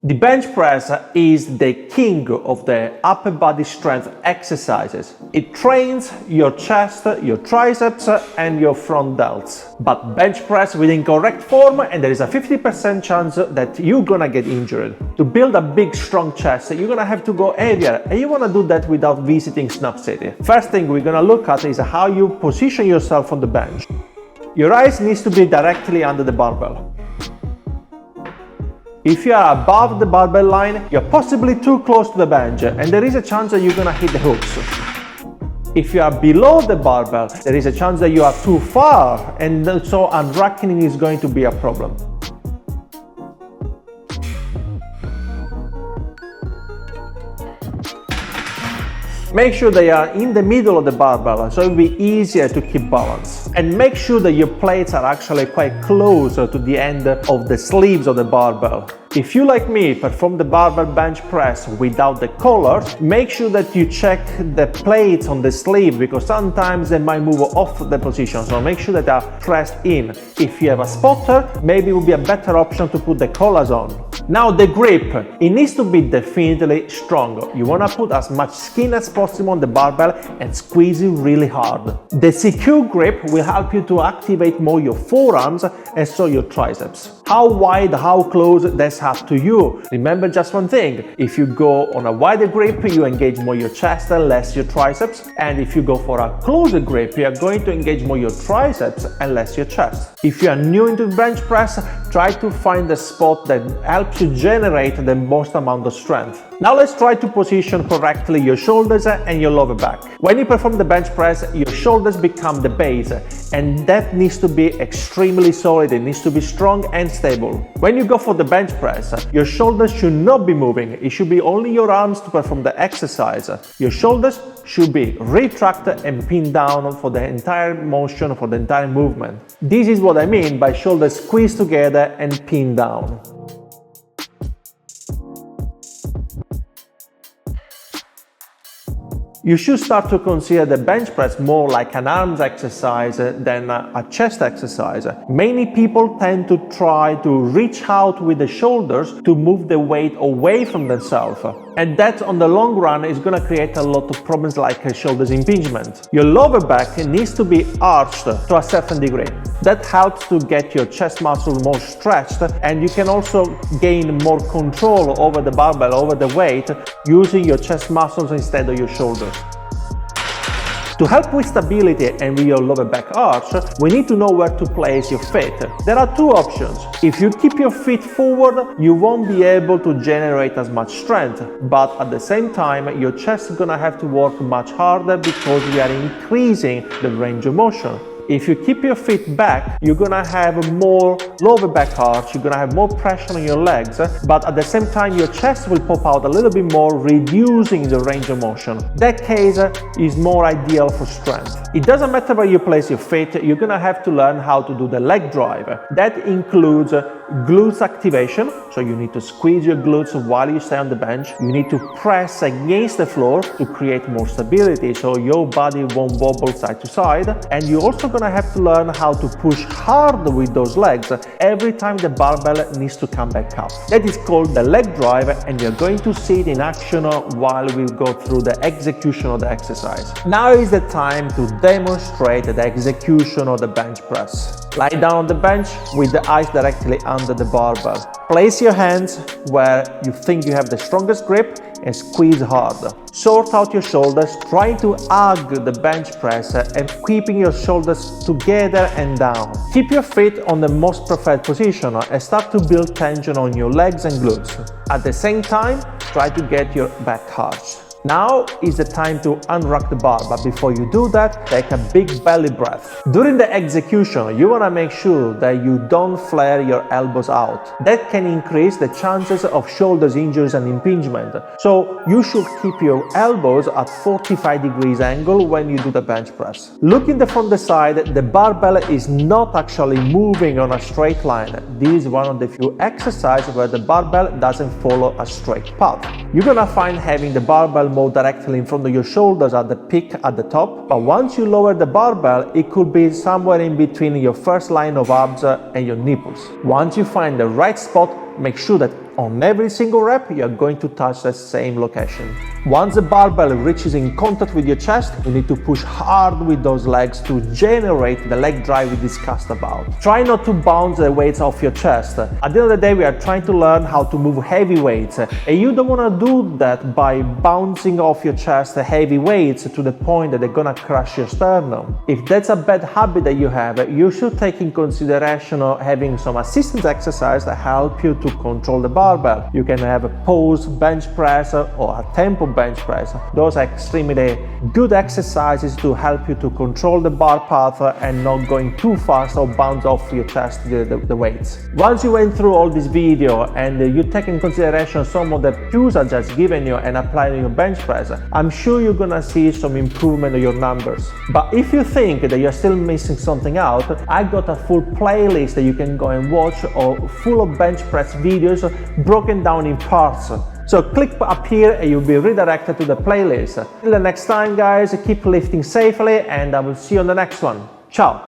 The bench press is the king of the upper body strength exercises. It trains your chest, your triceps and your front delts. But bench press with incorrect form and there is a 50% chance that you're gonna get injured. To build a big strong chest, you're gonna have to go heavier and you wanna do that without visiting Snap City. First thing we're gonna look at is how you position yourself on the bench. Your eyes needs to be directly under the barbell. If you are above the barbell line, you're possibly too close to the bench and there is a chance that you're gonna hit the hooks. If you are below the barbell, there is a chance that you are too far and so unracking is going to be a problem. Make sure they are in the middle of the barbell so it will be easier to keep balance. And make sure that your plates are actually quite close to the end of the sleeves of the barbell. If you, like me, perform the barbell bench press without the collar, make sure that you check the plates on the sleeve because sometimes they might move off the position, so make sure that they are pressed in. If you have a spotter, maybe it would be a better option to put the collars on. Now the grip, it needs to be definitely strong. You want to put as much skin as possible on the barbell and squeeze it really hard. The secure grip will help you to activate more your forearms and so your triceps. How wide, how close, that's up to you. Remember just one thing, if you go on a wider grip, you engage more your chest and less your triceps. And if you go for a closer grip, you are going to engage more your triceps and less your chest. If you are new into bench press, try to find the spot that helps you generate the most amount of strength. Now let's try to position correctly your shoulders and your lower back. When you perform the bench press, your shoulders become the base and that needs to be extremely solid, it needs to be strong and stable. When you go for the bench press, your shoulders should not be moving, it should be only your arms to perform the exercise. Your shoulders should be retracted and pinned down for the entire motion, for the entire movement. This is what I mean by shoulders squeezed together and pinned down. You should start to consider the bench press more like an arms exercise than a chest exercise. Many people tend to try to reach out with the shoulders to move the weight away from themselves. And that on the long run is going to create a lot of problems like a shoulders impingement. Your lower back needs to be arched to a certain degree. That helps to get your chest muscle more stretched and you can also gain more control over the barbell, over the weight, using your chest muscles instead of your shoulders. To help with stability and with your lower back arch, we need to know where to place your feet. There are two options. If you keep your feet forward, you won't be able to generate as much strength, but at the same time, your chest is gonna have to work much harder because we are increasing the range of motion. If you keep your feet back, you're gonna have more lower back arch, you're gonna have more pressure on your legs, but at the same time your chest will pop out a little bit more, reducing the range of motion. That case is more ideal for strength. It doesn't matter where you place your feet, you're gonna have to learn how to do the leg drive. That includes glutes activation, so you need to squeeze your glutes while you stay on the bench. You need to press against the floor to create more stability so your body won't wobble side to side, and you're also going to have to learn how to push hard with those legs every time the barbell needs to come back up. That is called the leg drive and you're going to see it in action while we go through the execution of the exercise. Now is the time to demonstrate the execution of the bench press. Lie down on the bench with the eyes directly under the barbell. Place your hands where you think you have the strongest grip and squeeze hard. Sort out your shoulders, trying to hug the bench press and keeping your shoulders together and down. Keep your feet on the most preferred position and start to build tension on your legs and glutes. At the same time, try to get your back arched. Now is the time to unrack the bar, but before you do that, take a big belly breath. During the execution, you want to make sure that you don't flare your elbows out. That can increase the chances of shoulders injuries and impingement. So you should keep your elbows at 45 degrees angle when you do the bench press. Looking from the side, the barbell is not actually moving on a straight line. This is one of the few exercises where the barbell doesn't follow a straight path. You're gonna find having the barbell more directly in front of your shoulders at the peak at the top, but once you lower the barbell, it could be somewhere in between your first line of abs and your nipples. Once you find the right spot, make sure that on every single rep you are going to touch the same location. Once the barbell reaches in contact with your chest, you need to push hard with those legs to generate the leg drive we discussed about. Try not to bounce the weights off your chest. At the end of the day, we are trying to learn how to move heavy weights, and you don't want to do that by bouncing off your chest heavy weights to the point that they're gonna crush your sternum. If that's a bad habit that you have, you should take in consideration having some assistance exercise that help you to control the barbell. You can have a pose bench press or a tempo bench press. Those are extremely good exercises to help you to control the bar path and not going too fast or bounce off your chest the weights. Once you went through all this video and you take in consideration some of the cues I just given you and apply in your bench press, I'm sure you're gonna see some improvement in your numbers. But if you think that you're still missing something out, I got a full playlist that you can go and watch, full of bench press videos broken down in parts. So click up here and you'll be redirected to the playlist. Till the next time guys, keep lifting safely and I will see you on the next one. Ciao!